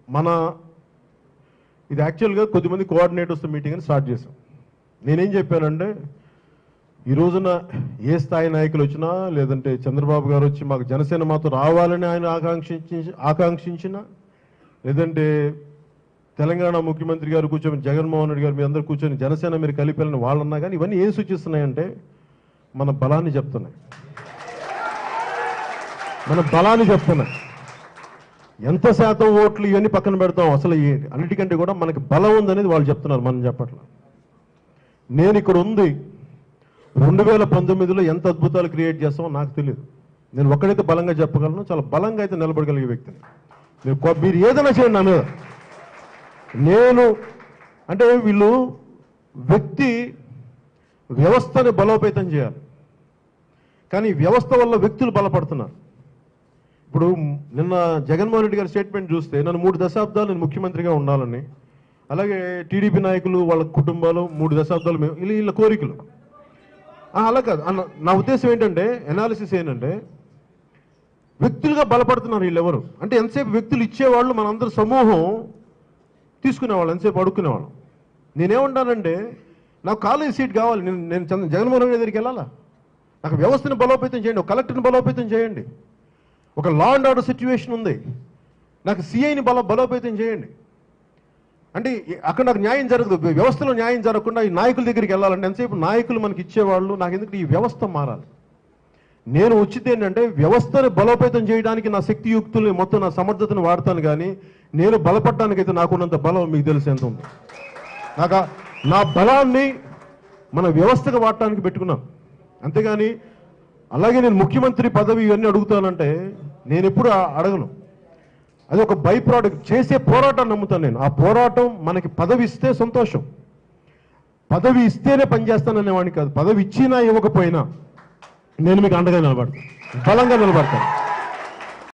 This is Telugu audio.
మన ఇది యాక్చువల్గా కొద్దిమంది కోఆర్డినేటర్స్ మీటింగ్ అని స్టార్ట్ చేశాం. నేనేం చెప్పానంటే ఈ రోజున ఏ స్థాయి నాయకులు వచ్చినా లేదంటే చంద్రబాబు గారు వచ్చి మాకు జనసేన మాతో రావాలని ఆయన ఆకాంక్షించిన లేదంటే తెలంగాణ ముఖ్యమంత్రి గారు కూర్చొని జగన్మోహన్ రెడ్డి గారు మీ అందరూ కూర్చొని జనసేన మీరు కలిపాలని వాళ్ళన్నా కానీ ఇవన్నీ ఏం సూచిస్తున్నాయంటే మన బలాన్ని చెప్తున్నాయి. మన బలాన్ని చెప్తున్నాయి. ఎంత శాతం ఓట్లు ఇవన్నీ పక్కన పెడతాం, అసలు అన్నిటికంటే కూడా మనకి బలం ఉందనేది వాళ్ళు చెప్తున్నారు, మనం చెప్పట్లా. నేను ఇక్కడ ఉంది 2019లో ఎంత అద్భుతాలు క్రియేట్ చేస్తామో నాకు తెలియదు. నేను ఒక్కడైతే బలంగా చెప్పగలను, చాలా బలంగా అయితే నిలబడగలిగే వ్యక్తిని. మీరు ఏదైనా చేయండి నా మీద. నేను అంటే వీళ్ళు వ్యక్తి వ్యవస్థని బలోపేతం చేయాలి, కానీ వ్యవస్థ వల్ల వ్యక్తులు బలపడుతున్నారు. ఇప్పుడు నిన్న జగన్మోహన్ రెడ్డి గారి స్టేట్మెంట్ చూస్తే నన్ను 3 దశాబ్దాలు నేను ముఖ్యమంత్రిగా ఉండాలని, అలాగే టీడీపీ నాయకులు వాళ్ళ కుటుంబాలు 3 దశాబ్దాలు వీళ్ళ కోరికలు. అలా కాదు నా ఉద్దేశం ఏంటంటే, ఎనాలిసిస్ ఏంటంటే వ్యక్తులుగా బలపడుతున్నారు వీళ్ళెవరు అంటే ఎంతసేపు వ్యక్తులు ఇచ్చేవాళ్ళు మనందరూ సమూహం తీసుకునేవాళ్ళు, ఎంతసేపు అడుక్కునేవాళ్ళం. నేనేమంటానంటే నాకు కాలేజీ సీట్ కావాలి, నేను జగన్మోహన్ రెడ్డి దగ్గరికి వెళ్ళాలా? నాకు వ్యవస్థను బలోపేతం చేయండి, ఒక కలెక్టర్ని బలోపేతం చేయండి, ఒక లా అండ్ ఆర్డర్ సిచ్యువేషన్ ఉంది, నాకు సిఐని బలోపేతం చేయండి. అంటే అక్కడ నాకు న్యాయం జరగదు, వ్యవస్థలో న్యాయం జరగకుండా ఈ నాయకుల దగ్గరికి వెళ్ళాలంటే ఎంతసేపు నాయకులు మనకి ఇచ్చేవాళ్ళు. నాకు ఎందుకు ఈ వ్యవస్థ మారాలి. నేను వచ్చింది ఏంటంటే వ్యవస్థను బలోపేతం చేయడానికి నా శక్తియుక్తుల్ని మొత్తం నా సమర్థతను వాడతాను, కానీ నేను బలపడడానికైతే నాకున్నంత బలం మీకు తెలిసి ఎంత ఉంది. నాకు నా బలాన్ని మన వ్యవస్థగా వాడటానికి పెట్టుకున్నాను, అంతేగాని అలాగే నేను ముఖ్యమంత్రి పదవి ఇవన్నీ అడుగుతానంటే నేను ఎప్పుడు అడగను. అది ఒక బై ప్రోడక్ట్, చేసే పోరాటాన్ని నమ్ముతాను నేను. ఆ పోరాటం మనకి పదవి ఇస్తే సంతోషం, పదవి ఇస్తేనే పనిచేస్తాననేవాడిని కాదు. పదవి ఇచ్చినా ఇవ్వకపోయినా నేను మీకు అండగా నిలబడతాను, బలంగా నిలబడతాను.